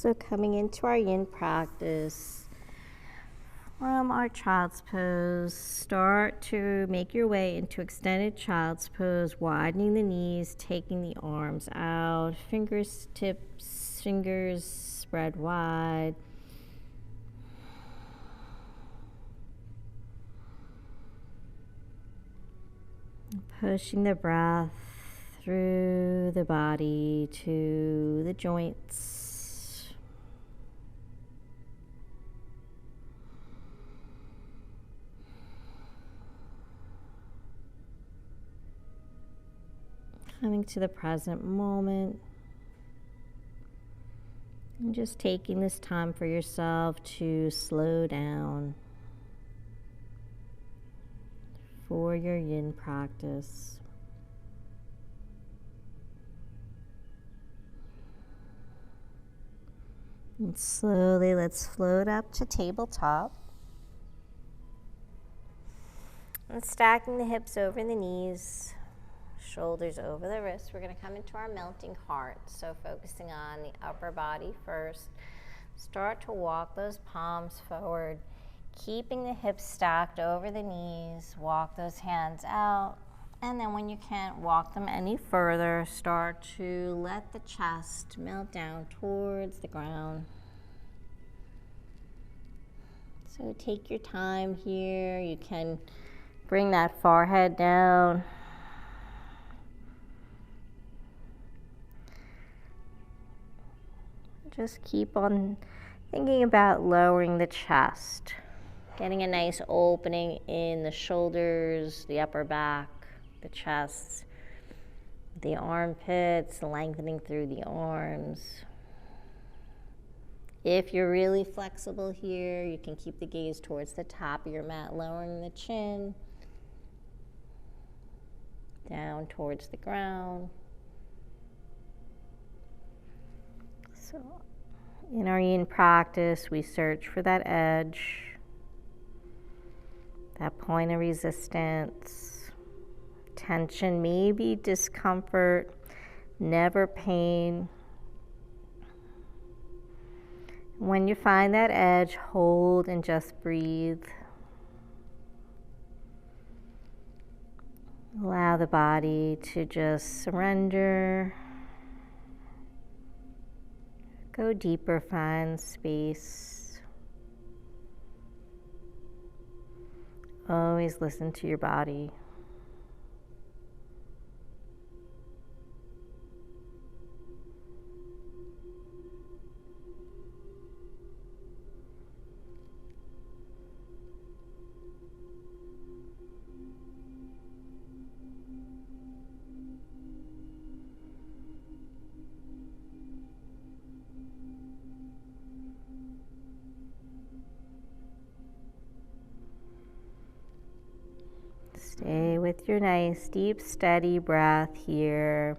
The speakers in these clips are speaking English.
So coming into our yin practice, from our child's pose, start to make your way into extended child's pose, widening the knees, taking the arms out, fingers spread wide. Pushing the breath through the body to the joints. Coming to the present moment. And just taking this time for yourself to slow down for your yin practice. And slowly let's float up to tabletop. And stacking the hips over the knees, shoulders over the wrists. We're going to come into our melting heart. So focusing on the upper body first. Start to walk those palms forward, keeping the hips stacked over the knees. Walk those hands out. And then when you can't walk them any further, start to let the chest melt down towards the ground. So take your time here. You can bring that forehead down. Just keep on thinking about lowering the chest, getting a nice opening in the shoulders, the upper back, the chest, the armpits, lengthening through the arms. If you're really flexible here, you can keep the gaze towards the top of your mat, lowering the chin down towards the ground. So in our yin practice, we search for that edge, that point of resistance. Tension may be discomfort, never pain. When you find that edge, hold and just breathe. Allow the body to just surrender. Go deeper, find space. Always listen to your body. Stay with your nice, deep, steady breath here.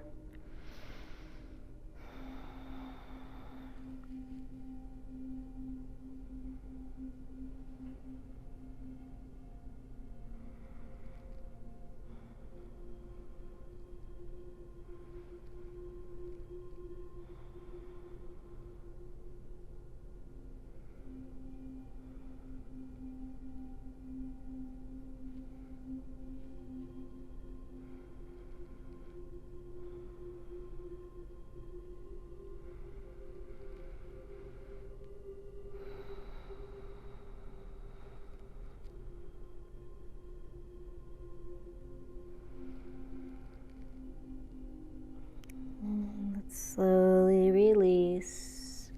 Slowly release,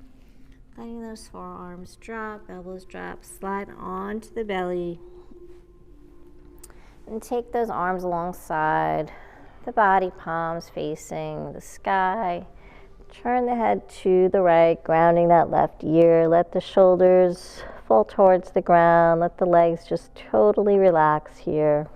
letting those forearms drop, elbows drop, slide onto the belly. And take those arms alongside the body, palms facing the sky. Turn the head to the right, grounding that left ear. Let the shoulders fall towards the ground. Let the legs just totally relax here.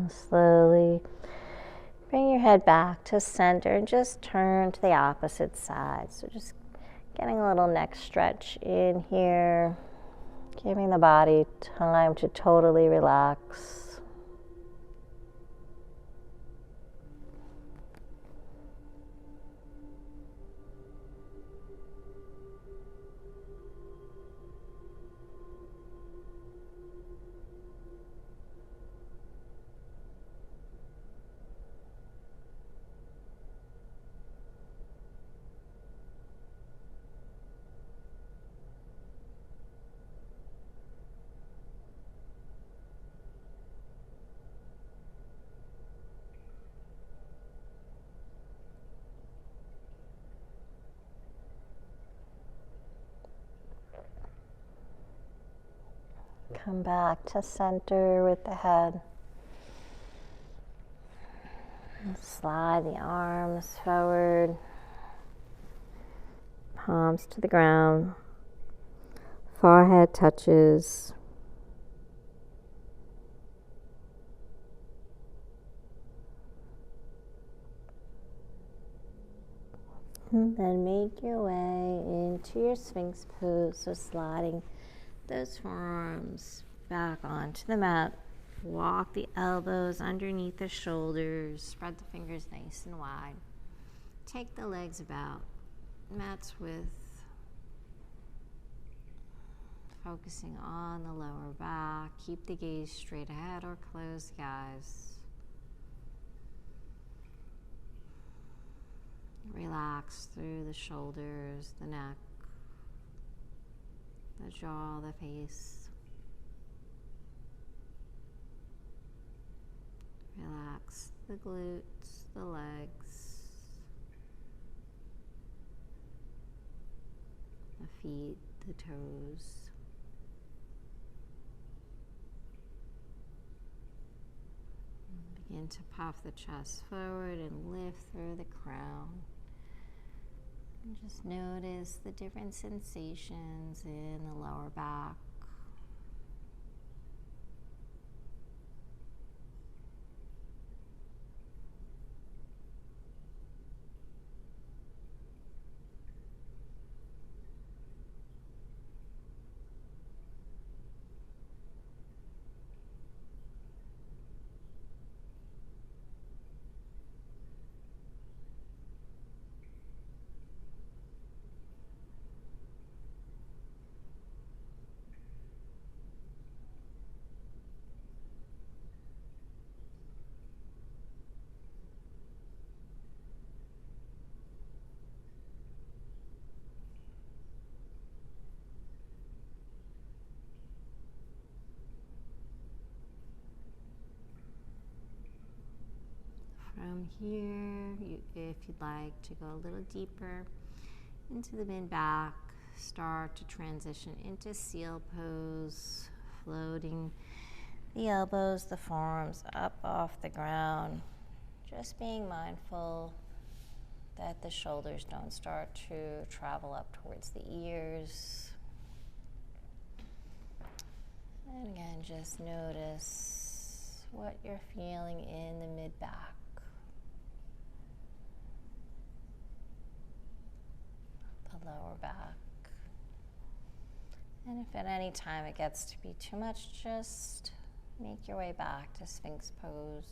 Slowly bring your head back to center and just turn to the opposite side. So just getting a little neck stretch in here, giving the body time to totally relax. Come back to center with the head. And slide the arms forward, palms to the ground, forehead touches. And then make your way into your Sphinx pose, so sliding those forearms back onto the mat. Walk the elbows underneath the shoulders, spread the fingers nice and wide. Take the legs about mat's width, focusing on the lower back. Keep the gaze straight ahead or close the eyes. Relax through the shoulders, the neck, the jaw, the face. Relax the glutes, the legs, the feet, the toes. Begin to puff the chest forward and lift through the crown. And just notice the different sensations in the lower back. From here, if you'd like to go a little deeper into the mid-back, start to transition into seal pose, floating the elbows, the forearms up off the ground. Just being mindful that the shoulders don't start to travel up towards the ears. And again, just notice what you're feeling in the mid-back. Lower back. And if at any time it gets to be too much, just make your way back to Sphinx pose.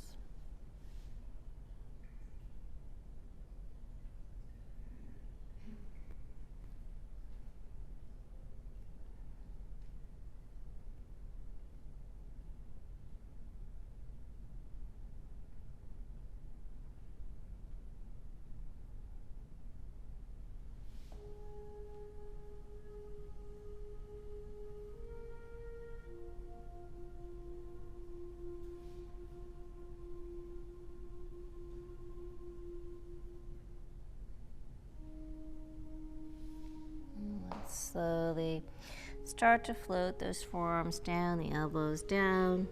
Slowly start to float those forearms down, the elbows down.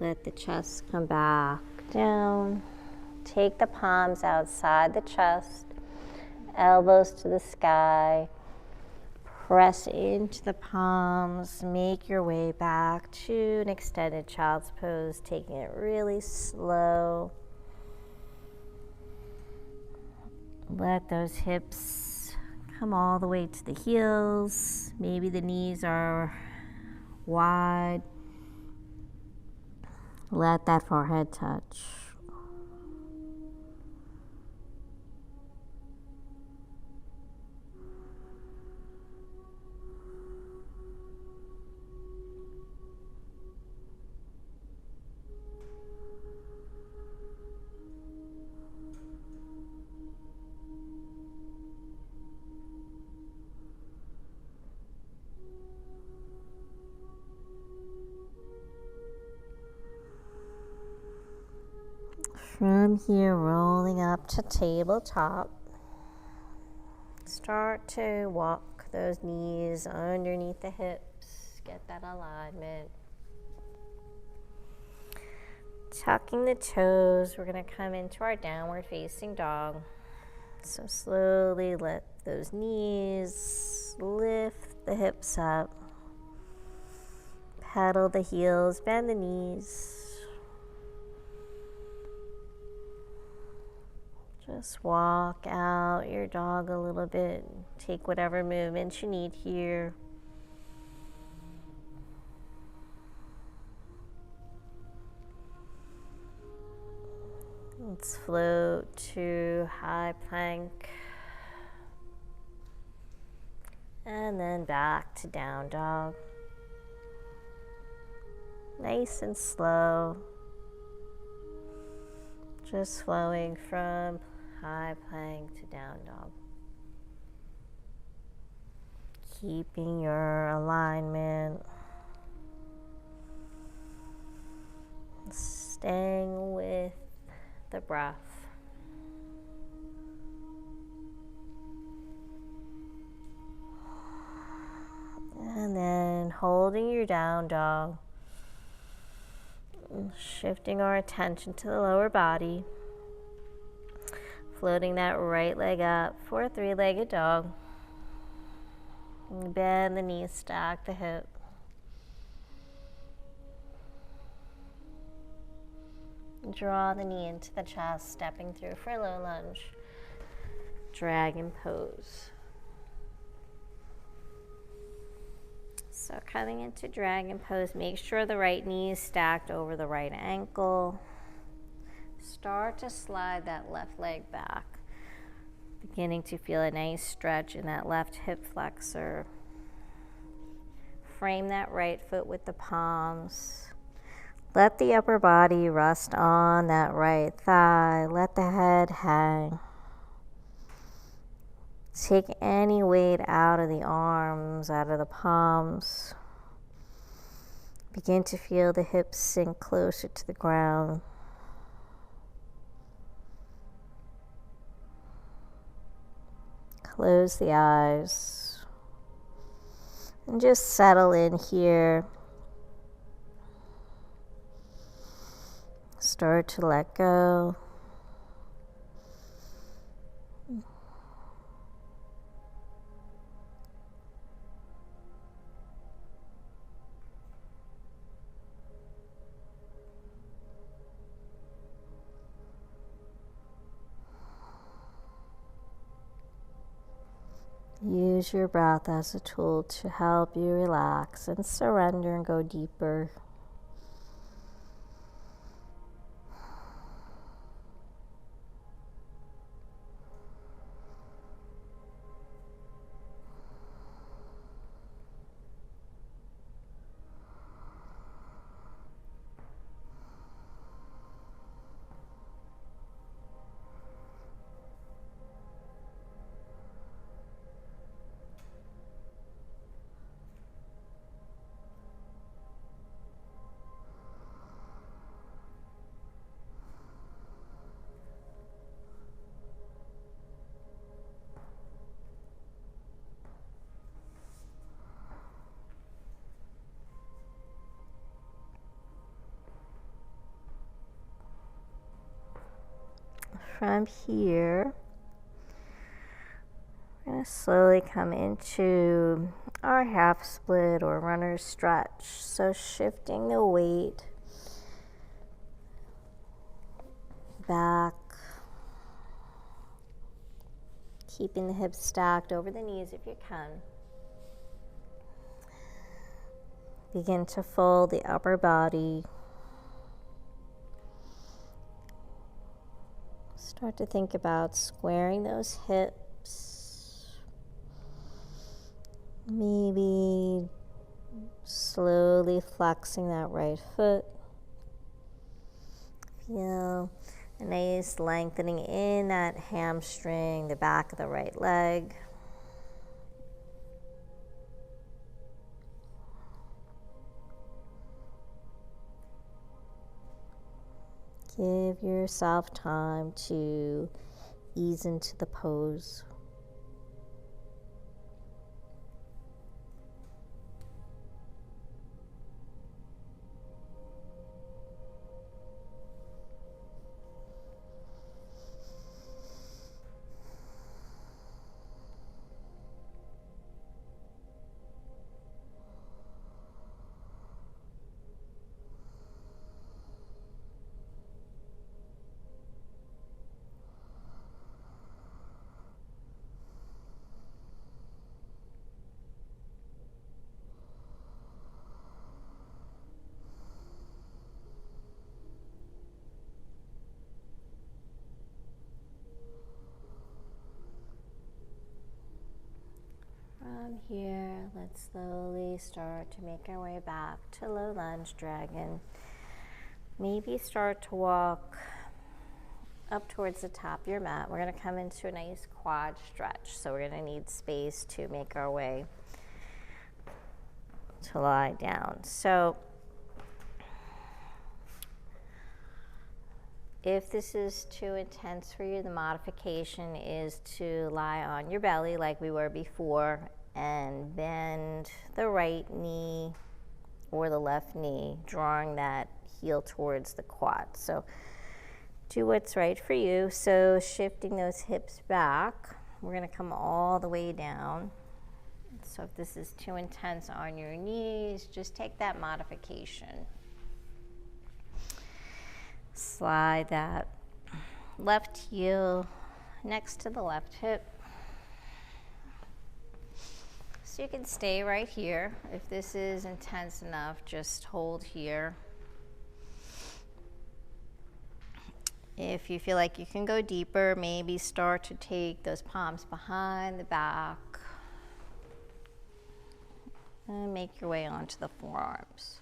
Let the chest come back down. Take the palms outside the chest, elbows to the sky. press into the palms, make your way back to an extended child's pose, taking it really slow. Let those hips come all the way to the heels. Maybe the knees are wide. Let that forehead touch. From here, rolling up to tabletop. Start to walk those knees underneath the hips. Get that alignment. Tucking the toes, we're going to come into our downward facing dog. So slowly let those knees lift the hips up. Pedal the heels, bend the knees. Just walk out your dog a little bit. Take whatever movements you need here. Let's float to high plank. And then back to down dog. Nice and slow. Just flowing from high plank to down dog. Keeping your alignment. Staying with the breath. And then holding your down dog. Shifting our attention to the lower body. Floating that right leg up for a three-legged dog. Bend the knees, stack the hip. Draw the knee into the chest, stepping through for a low lunge. Dragon pose. So coming into dragon pose, make sure the right knee is stacked over the right ankle. Start to slide that left leg back. Beginning to feel a nice stretch in that left hip flexor. Frame that right foot with the palms. Let the upper body rest on that right thigh. Let the head hang. Take any weight out of the arms, out of the palms. Begin to feel the hips sink closer to the ground. Close the eyes. And just settle in here. Start to let go. Use your breath as a tool to help you relax and surrender and go deeper. From here, we're going going to slowly come into our half split or runner's stretch. So shifting the weight back, keeping the hips stacked over the knees if you can. Begin to fold the upper body. Start to think about squaring those hips. Maybe slowly flexing that right foot. Feel a nice lengthening in that hamstring, the back of the right leg. Give yourself time to ease into the pose. From here, let's slowly start to make our way back to low lunge dragon. Maybe start to walk up towards the top of your mat. We're going to come into a nice quad stretch, so we're going to need space to make our way to lie down. So if this is too intense for you, the modification is to lie on your belly like we were before and bend the right knee or the left knee, drawing that heel towards the quad. So do what's right for you. So shifting those hips back, we're going to come all the way down. So if this is too intense on your knees, just take that modification. Slide that left heel next to the left hip. So you can stay right here. If this is intense enough, just hold here. If you feel like you can go deeper, maybe start to take those palms behind the back and make your way onto the forearms.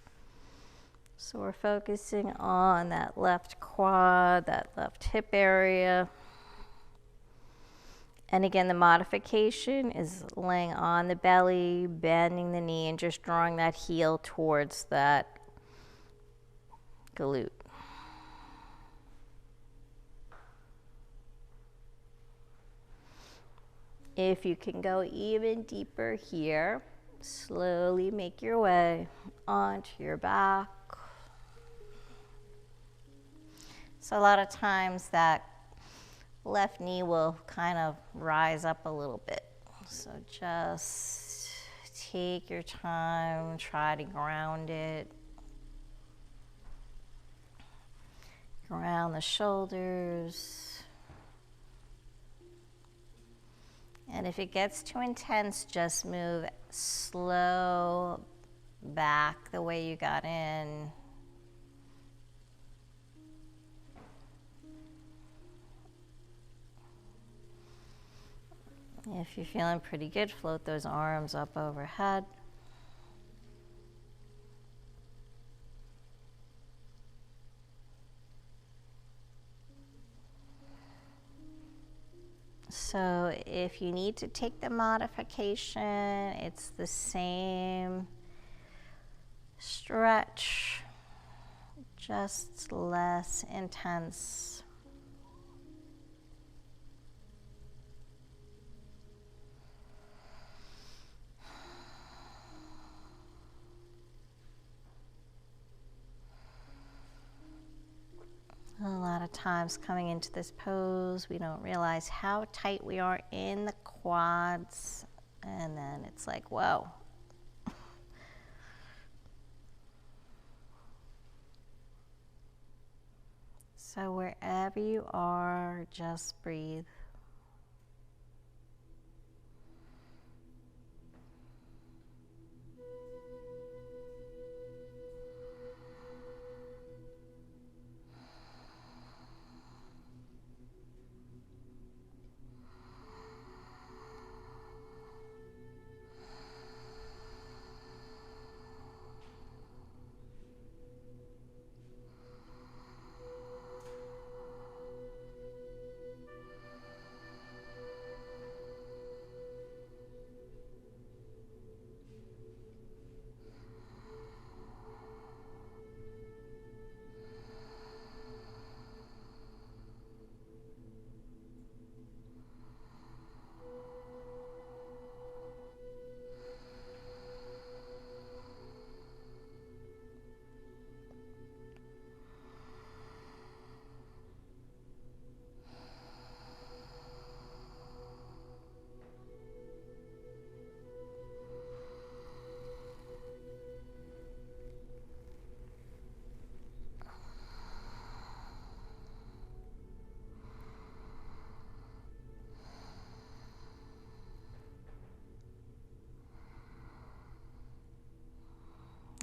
So we're focusing on that left quad, that left hip area. And again, the modification is laying on the belly, bending the knee, and just drawing that heel towards that glute. If you can go even deeper here, slowly make your way onto your back. So a lot of times that left knee will kind of rise up a little bit. So just take your time, try to ground it. Ground the shoulders. And if it gets too intense, just move slow back the way you got in. If you're feeling pretty good, float those arms up overhead. So if you need to take the modification, it's the same stretch, just less intense. A lot of times coming into this pose, we don't realize how tight we are in the quads, and then it's like, whoa. So wherever you are, just breathe.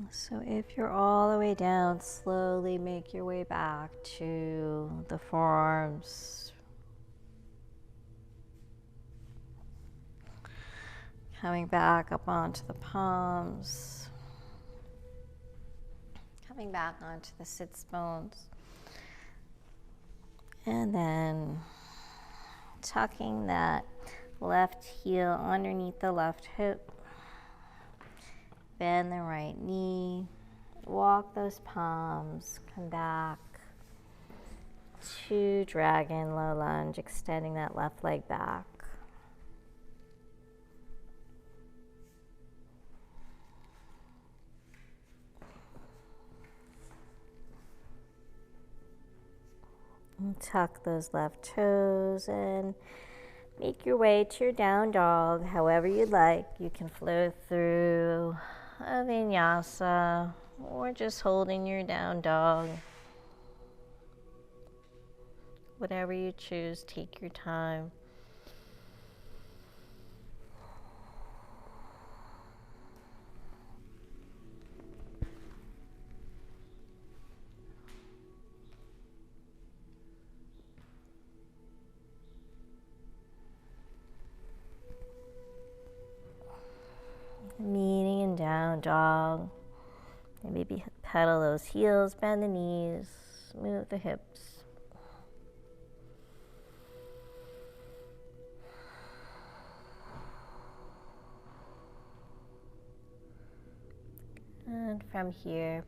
So if you're all the way down, slowly make your way back to the forearms. Coming back up onto the palms. Coming back onto the sits bones. And then tucking that left heel underneath the left hip. Bend the right knee, walk those palms, come back to dragon, low lunge, extending that left leg back. And tuck those left toes and make your way to your down dog however you'd like. You can flow through a vinyasa or just holding your down dog. Whatever you choose, take your time. Meeting in down dog. And maybe pedal those heels, bend the knees, move the hips. And from here,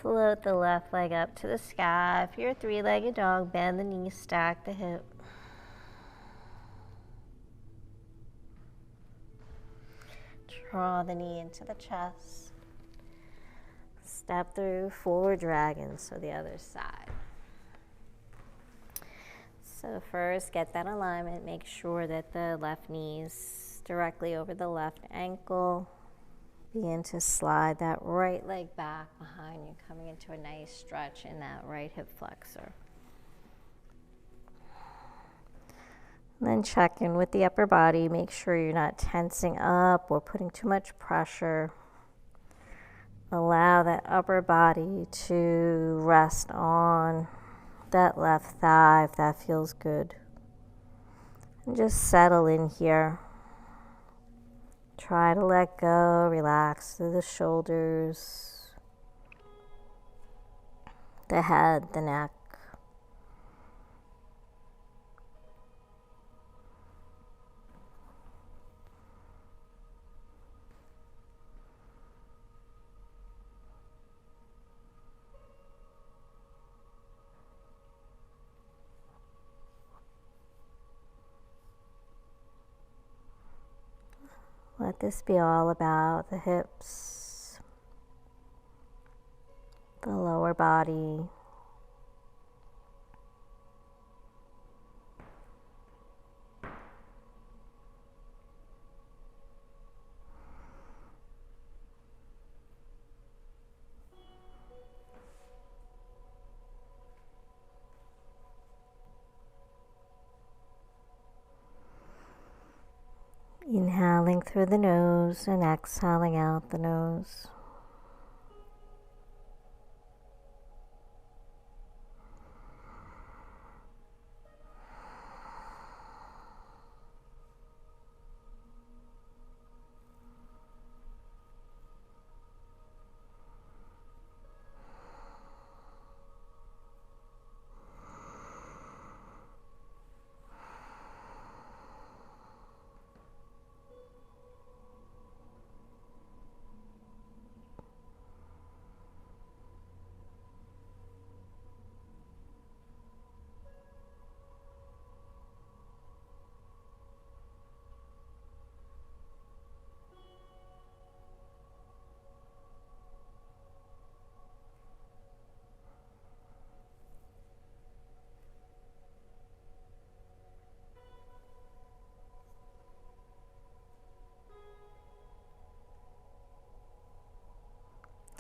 float the left leg up to the sky. If you're a three-legged dog, bend the knees, stack the hip. Draw the knee into the chest. Step through forward dragon, so the other side. So first, get that alignment. Make sure that the left knee is directly over the left ankle. Begin to slide that right leg back behind you, coming into a nice stretch in that right hip flexor. And then check in with the upper body. Make sure you're not tensing up or putting too much pressure. Allow that upper body to rest on that left thigh if that feels good. And just settle in here. Try to let go, relax through the shoulders, the head, the neck. Let this be all about the hips, the lower body, Inhaling through the nose and exhaling out the nose.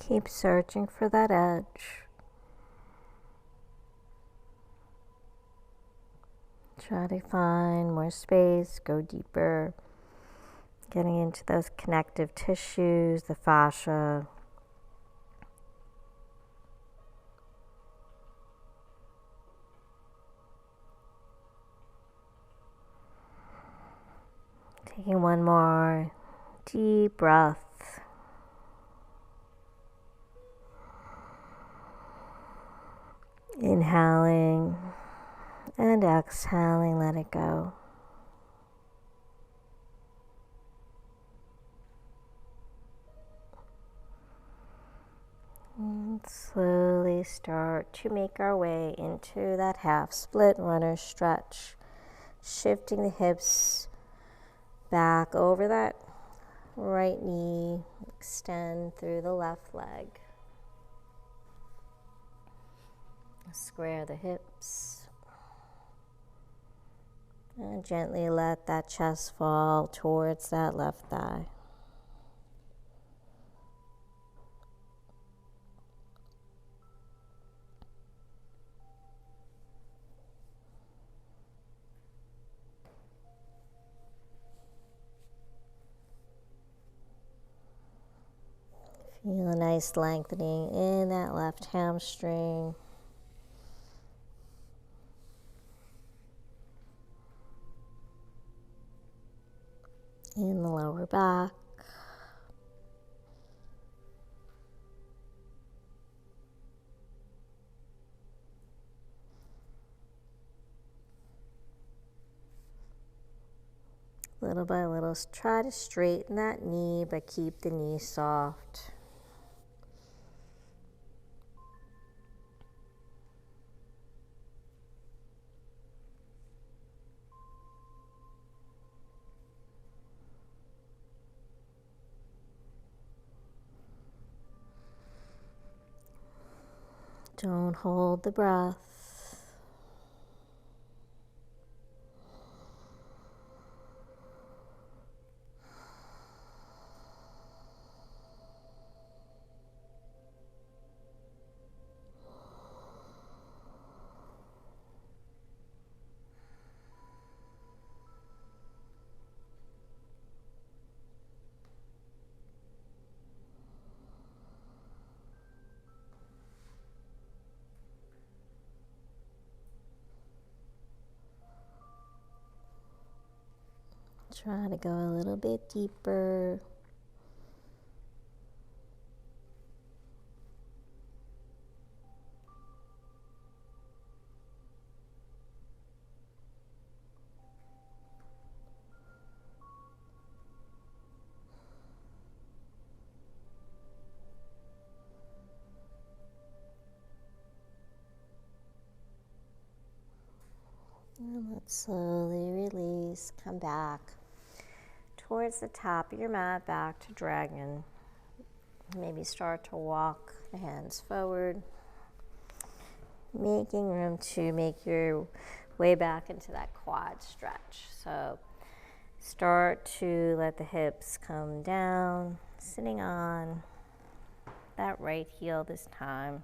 Keep searching for that edge. Try to find more space, go deeper, getting into those connective tissues, the fascia. Taking one more deep breath. Inhaling and exhaling, let it go. And slowly start to make our way into that half split runner stretch. Shifting the hips back over that right knee, extend through the left leg. Square the hips. And gently let that chest fall towards that left thigh. Feel a nice lengthening in that left hamstring. In the lower back. Little by little, try to straighten that knee, but keep the knee soft. Don't hold the breath. Try to go a little bit deeper. And let's slowly release, come back towards the top of your mat, back to dragon. Maybe start to walk the hands forward, making room to make your way back into that quad stretch. So start to let the hips come down, sitting on that right heel this time.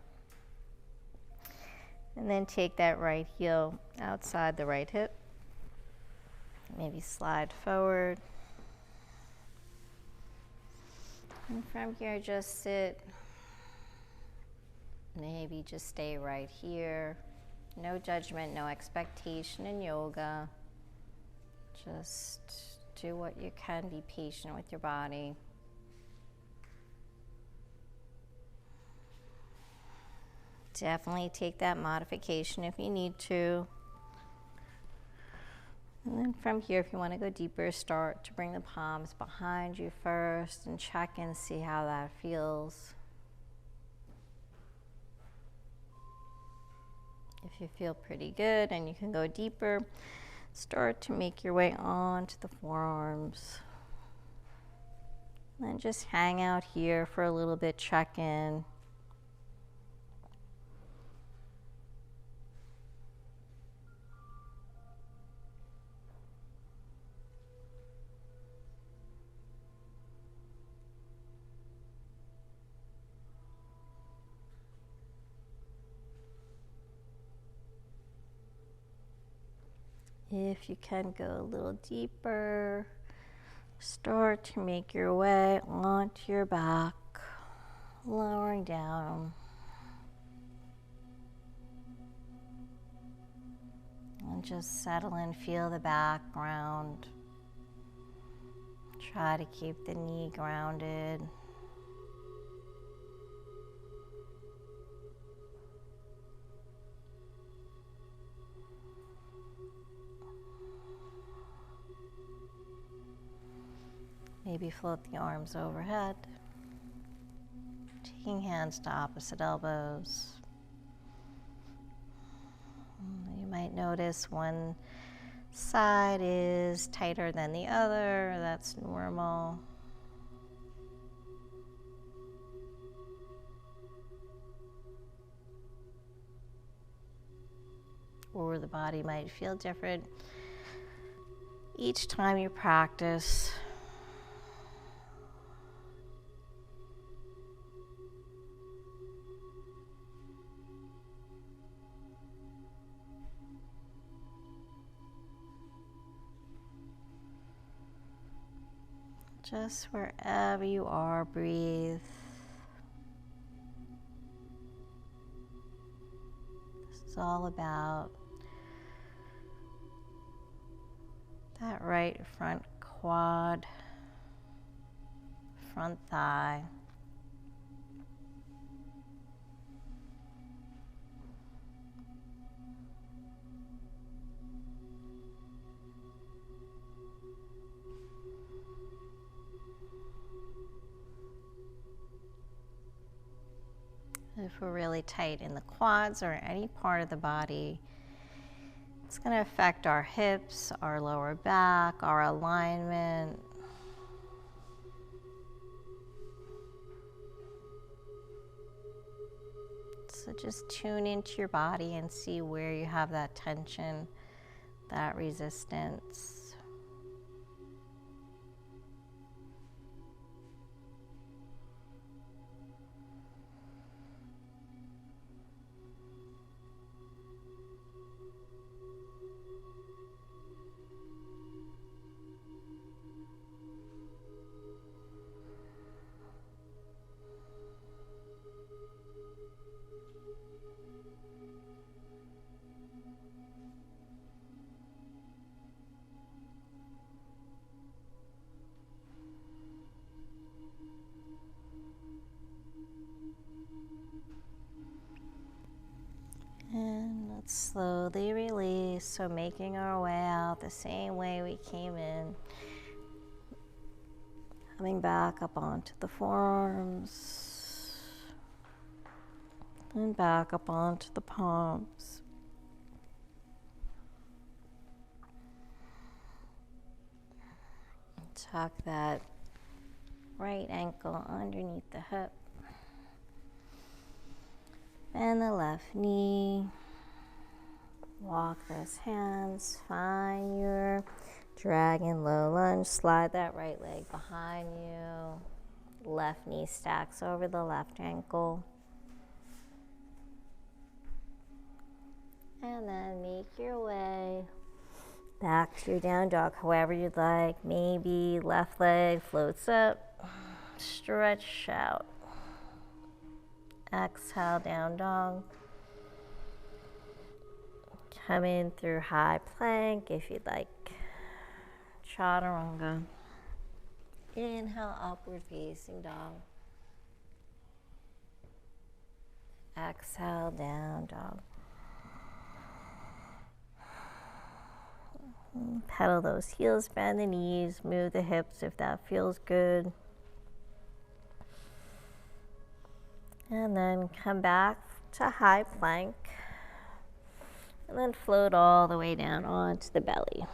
And then take that right heel outside the right hip. Maybe slide forward. And from here, just sit. Maybe just stay right here. No judgment, no expectation in yoga. Just do what you can. Be patient with your body. Definitely take that modification if you need to. And then from here, if you want to go deeper, start to bring the palms behind you first and check and see how that feels. If you feel pretty good and you can go deeper, start to make your way onto the forearms. And then just hang out here for a little bit, check in. If you can go a little deeper, start to make your way onto your back, lowering down. And just settle in, feel the background. Try to keep the knee grounded. Maybe float the arms overhead, taking hands to opposite elbows. You might notice one side is tighter than the other. That's normal. Or the body might feel different each time you practice. Just wherever you are, breathe. This is all about that right front quad, front thigh. If we're really tight in the quads or any part of the body, it's going to affect our hips, our lower back, our alignment. So just tune into your body and see where you have that tension, that resistance. And let's slowly release, so making our way out the same way we came in. Coming back up onto the forearms, and back up onto the palms. Tuck that right ankle underneath the hip. Bend the left knee. Walk those hands. Find your dragon low lunge. Slide that right leg behind you. Left knee stacks over the left ankle. And then make your way back to your down dog, however you'd like. Maybe left leg floats up. Stretch out. Exhale, down dog. Come in through high plank if you'd like. Chaturanga. Inhale, upward facing dog. Exhale, down dog. Pedal those heels, bend the knees, move the hips if that feels good. And then come back to high plank. And then float all the way down onto the belly.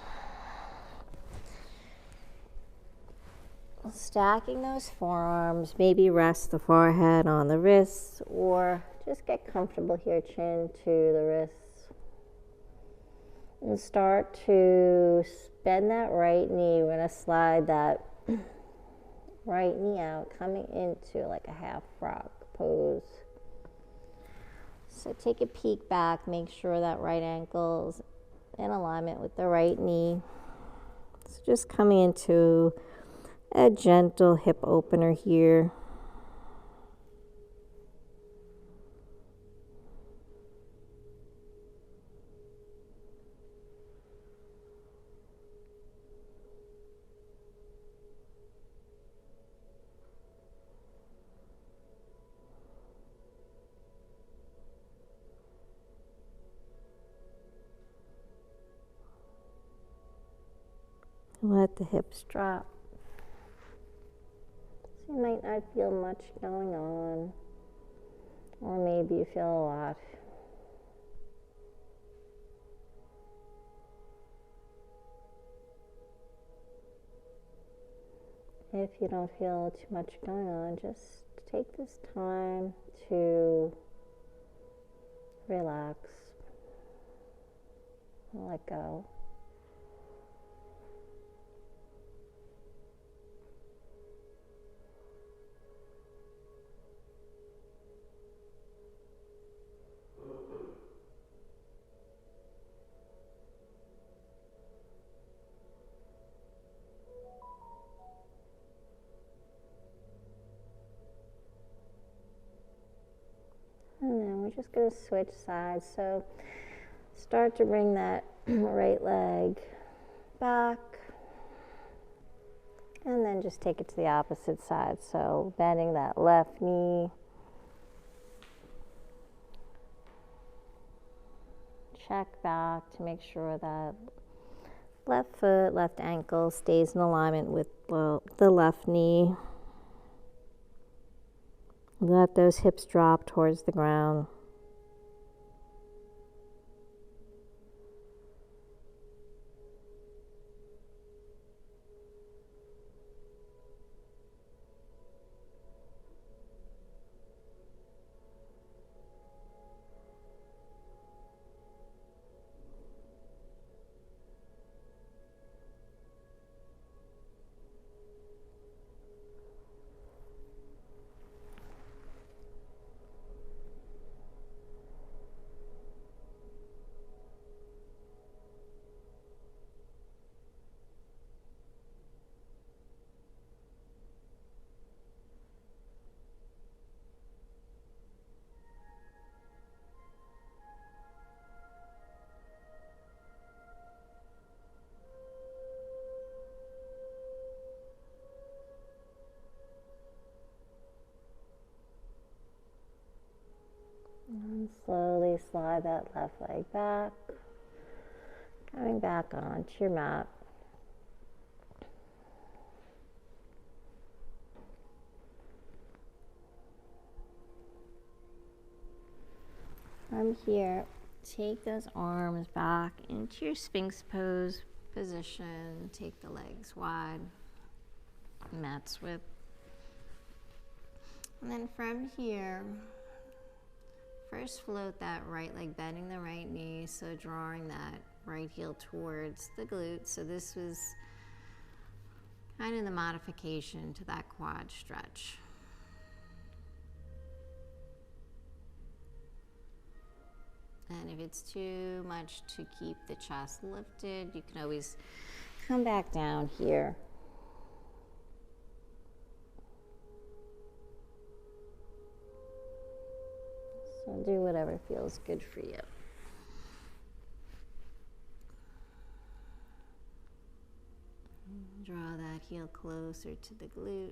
Stacking those forearms, maybe rest the forehead on the wrists, or just get comfortable here, chin to the wrists. And start to bend that right knee. We're going to slide that right knee out, coming into like a half frog pose. So take a peek back, make sure that right ankle's in alignment with the right knee. So just coming into a gentle hip opener here. Let the hips drop. So you might not feel much going on, or maybe you feel a lot. If you don't feel too much going on, just take this time to relax, let go. And then we're just going to switch sides. So start to bring that right leg back. And then just take it to the opposite side. So bending that left knee. Check back to make sure that left foot, left ankle stays in alignment with the left knee. Let those hips drop towards the ground. And slowly slide that left leg back, coming back onto your mat. From here, take those arms back into your Sphinx pose position. Take the legs wide, mat's width. And then from here, first float that right leg, bending the right knee, so drawing that right heel towards the glute. So this was kind of the modification to that quad stretch. And if it's too much to keep the chest lifted, you can always come back down here. So do whatever feels good for you. Draw that heel closer to the glute.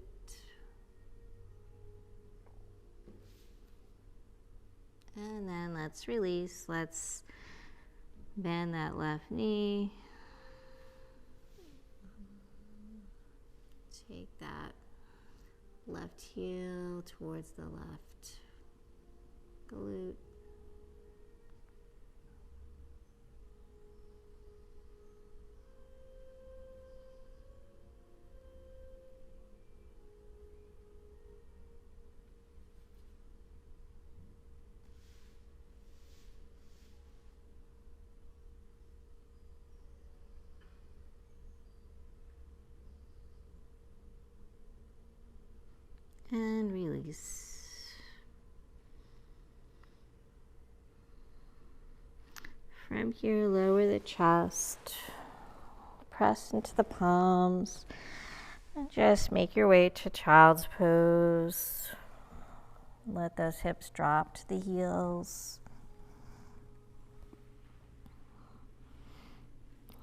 And then let's release. Let's bend that left knee. Take that left heel towards the left glute. And release. From here, lower the chest, press into the palms, and just make your way to child's pose. Let those hips drop to the heels.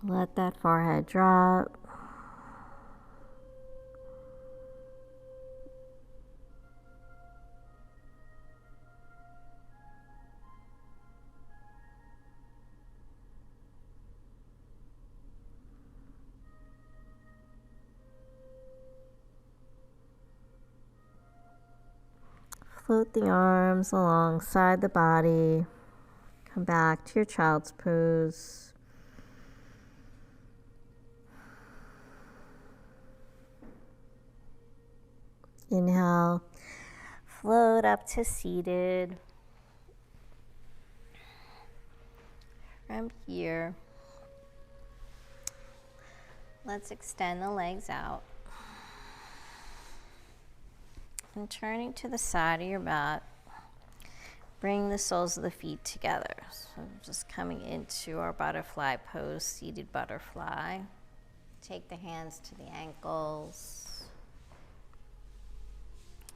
Let that forehead drop. Float the arms alongside the body. Come back to your child's pose. Inhale, float up to seated. From here, let's extend the legs out. And turning to the side of your mat, bring the soles of the feet together. So just coming into our butterfly pose, seated butterfly. Take the hands to the ankles.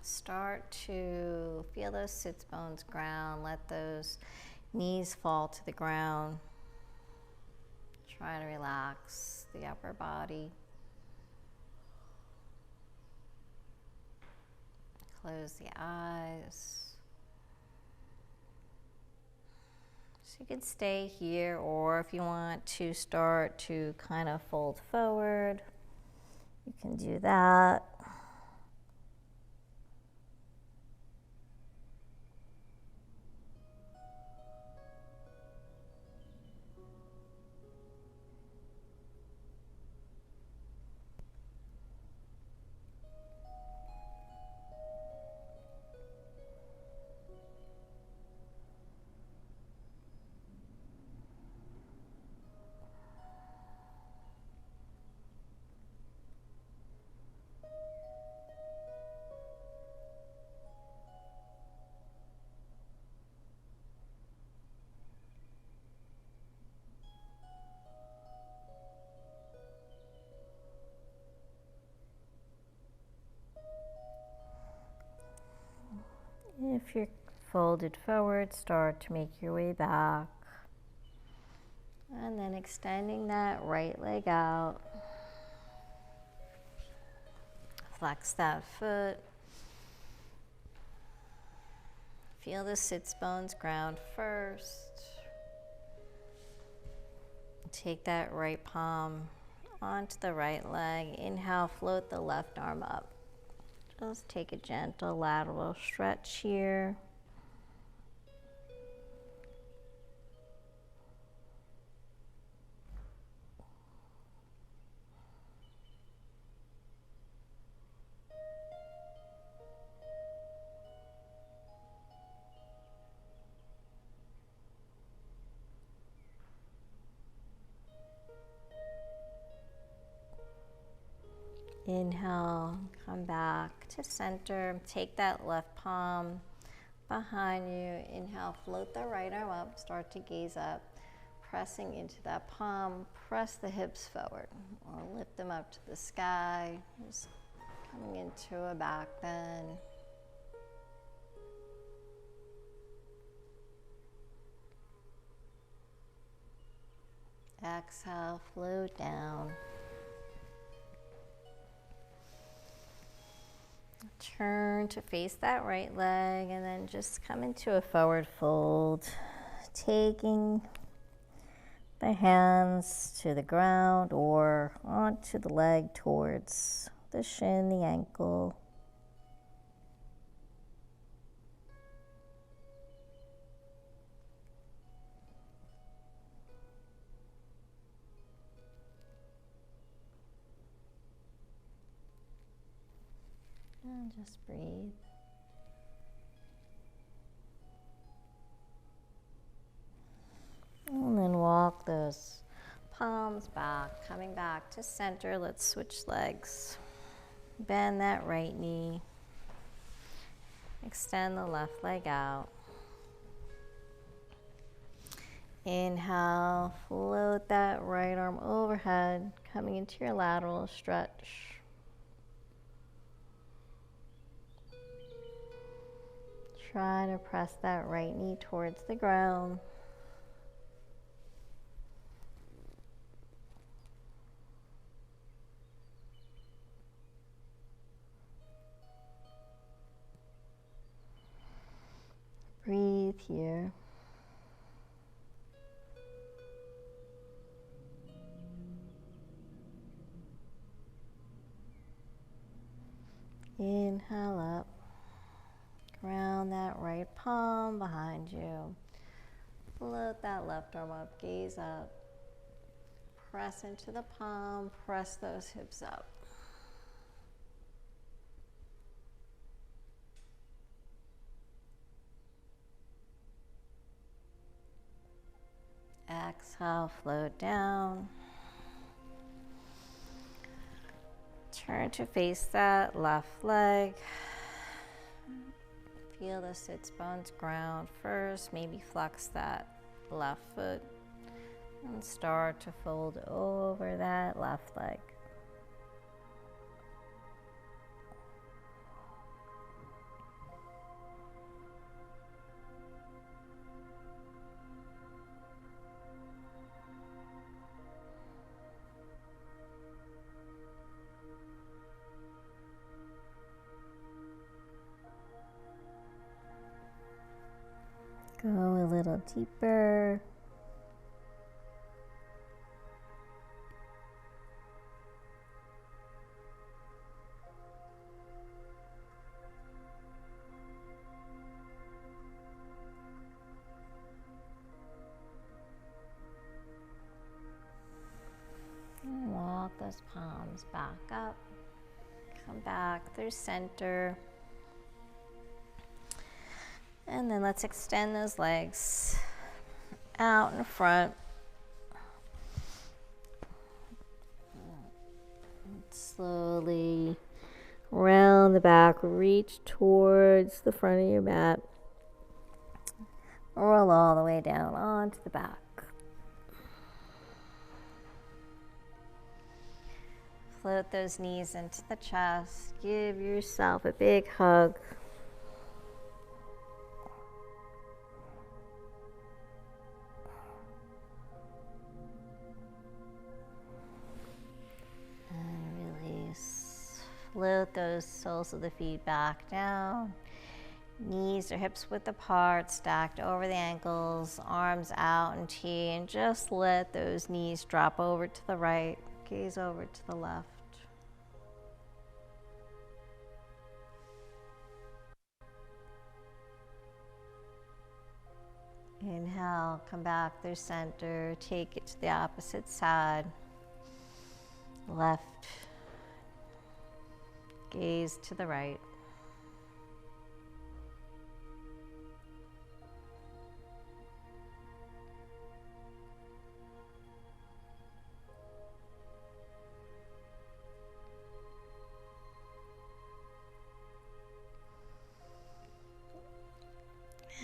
Start to feel those sits bones ground. Let those knees fall to the ground. Try to relax the upper body. Close the eyes. So you can stay here, or if you want to start to kind of fold forward, you can do that. If you're folded forward, start to make your way back. And then extending that right leg out. Flex that foot. Feel the sits bones ground first. Take that right palm onto the right leg. Inhale, float the left arm up. Just take a gentle lateral stretch here. Inhale, come back to center. Take that left palm behind you. Inhale, float the right arm up. Start to gaze up, pressing into that palm. Press the hips forward or lift them up to the sky. Just coming into a back bend. Exhale, float down. Turn to face that right leg and then just come into a forward fold, taking the hands to the ground or onto the leg towards the shin, the ankle. And just breathe. And then walk those palms back, coming back to center. Let's switch legs. Bend that right knee. Extend the left leg out. Inhale, float that right arm overhead, coming into your lateral stretch. Try to press that right knee towards the ground. Breathe here. Inhale up. Ground that right palm behind you. Float that left arm up, gaze up. Press into the palm, press those hips up. Exhale, float down. Turn to face that left leg. Feel the sits bones ground first. Maybe flex that left foot and start to fold over that left leg. Go a little deeper. And walk those palms back up. Come back through center. And then let's extend those legs out in front. Slowly round the back, reach towards the front of your mat. Roll all the way down onto the back. Float those knees into the chest. Give yourself a big hug. Float those soles of the feet back down. Knees or hips width apart, stacked over the ankles, arms out in T, and just let those knees drop over to the right, gaze over to the left. Inhale, come back through center, take it to the opposite side. Left. Gaze to the right.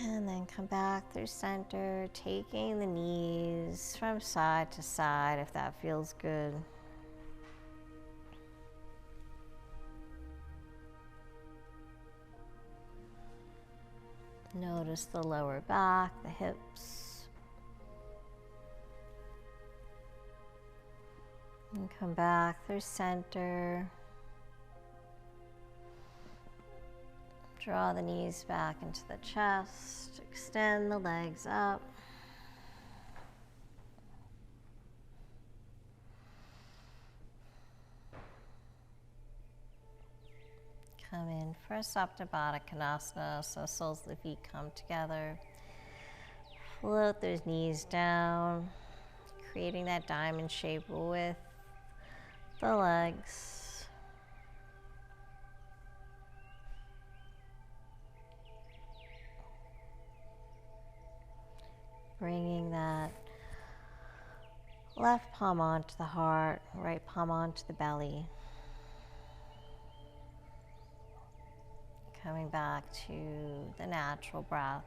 And then come back through center, taking the knees from side to side if that feels good. Notice the lower back, the hips. And come back through center. Draw the knees back into the chest. Extend the legs up. Come in for a Sapta Baddha Konasana, so soles of the feet come together. Float those knees down, creating that diamond shape with the legs. Bringing that left palm onto the heart, right palm onto the belly. Coming back to the natural breath.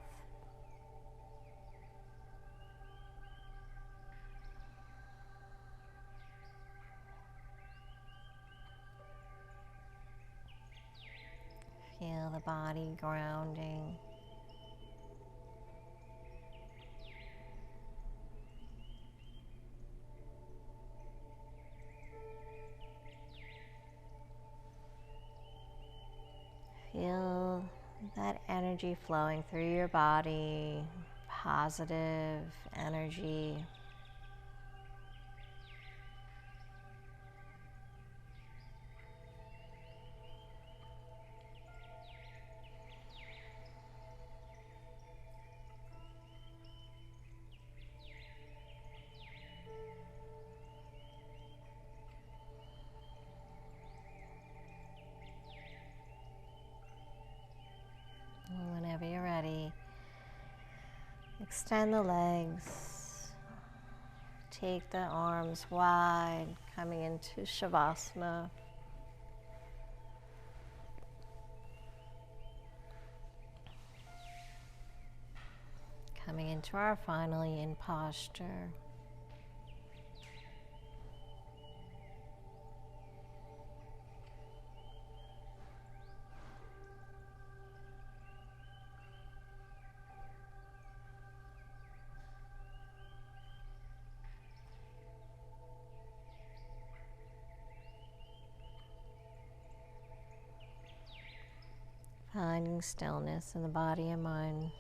Feel the body grounding. Feel that energy flowing through your body, positive energy. Whenever you're ready, extend the legs, take the arms wide, coming into Shavasana. Coming into our final yin posture. Finding stillness in the body and mind.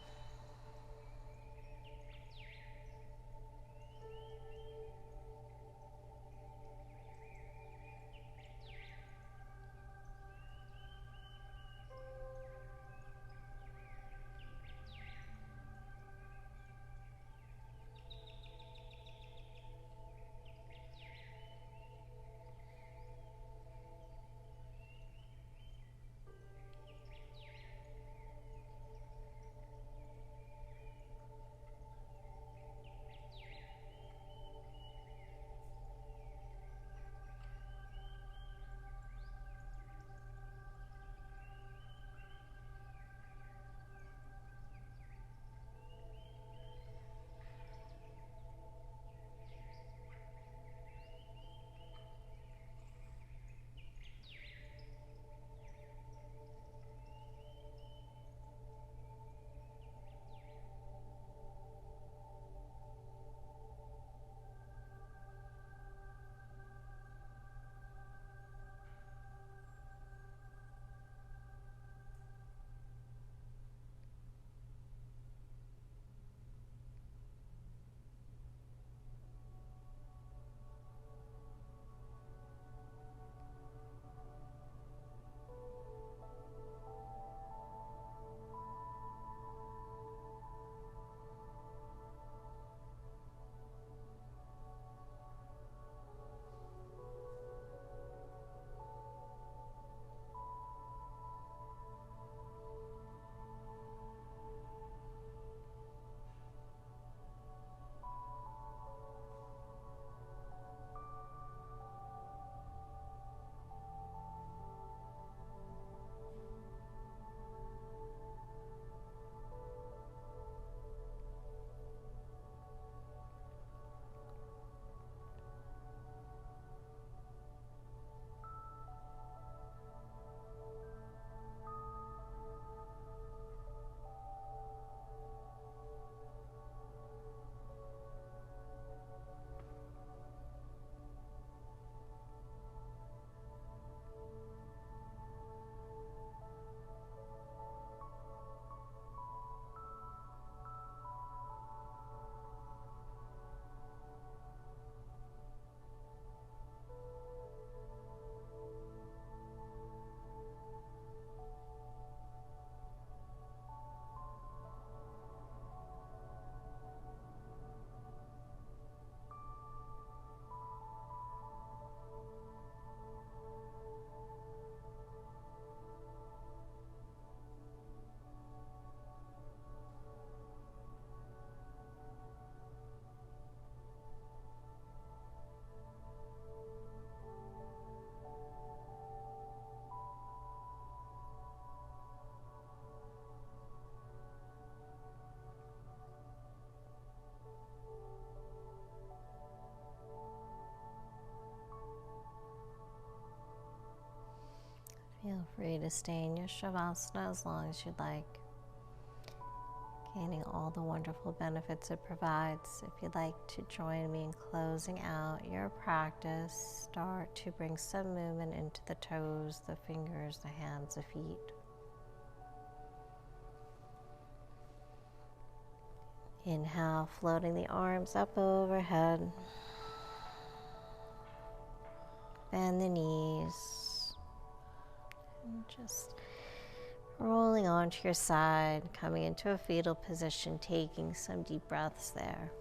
Feel free to stay in your Shavasana as long as you'd like, gaining all the wonderful benefits it provides. If you'd like to join me in closing out your practice, start to bring some movement into the toes, the fingers, the hands, the feet. Inhale, floating the arms up overhead. Bend the knees. And just rolling onto your side, coming into a fetal position, taking some deep breaths there.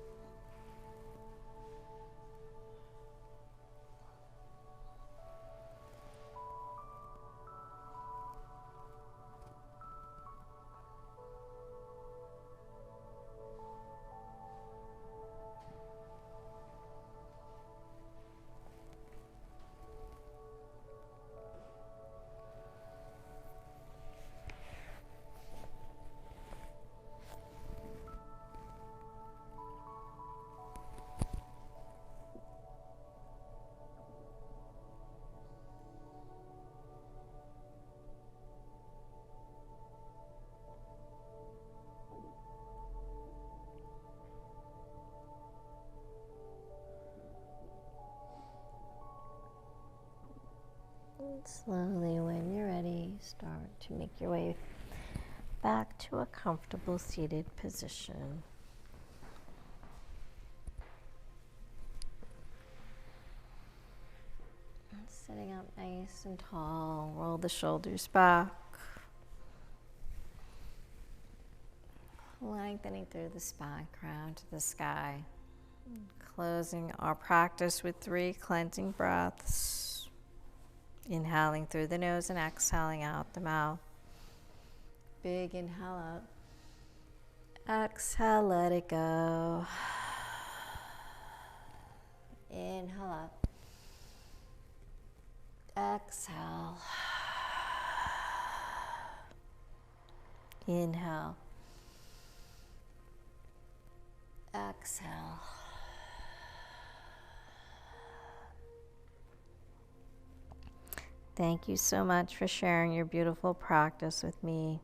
And slowly, when you're ready, start to make your way back to a comfortable seated position. And sitting up nice and tall, roll the shoulders back. Lengthening through the spine, crown to the sky. Closing our practice with 3 cleansing breaths. Inhaling through the nose and exhaling out the mouth. Big inhale up. Exhale, let it go. Inhale up. Exhale. Inhale. Exhale. Thank you so much for sharing your beautiful practice with me.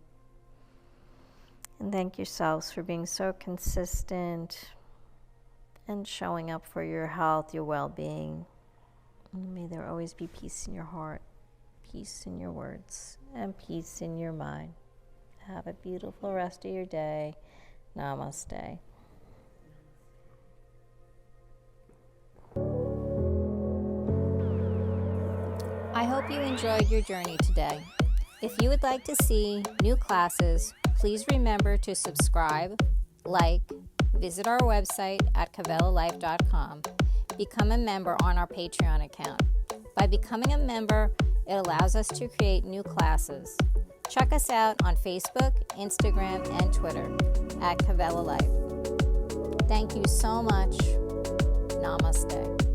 And thank yourselves for being so consistent and showing up for your health, your well-being. And may there always be peace in your heart, peace in your words, and peace in your mind. Have a beautiful rest of your day. Namaste. I hope you enjoyed your journey today. If you would like to see new classes, please remember to subscribe, like, visit our website at kavelalife.com, become a member on our Patreon account. By becoming a member, it allows us to create new classes. Check us out on Facebook, Instagram, and Twitter at Kavela Life. Thank you so much. Namaste.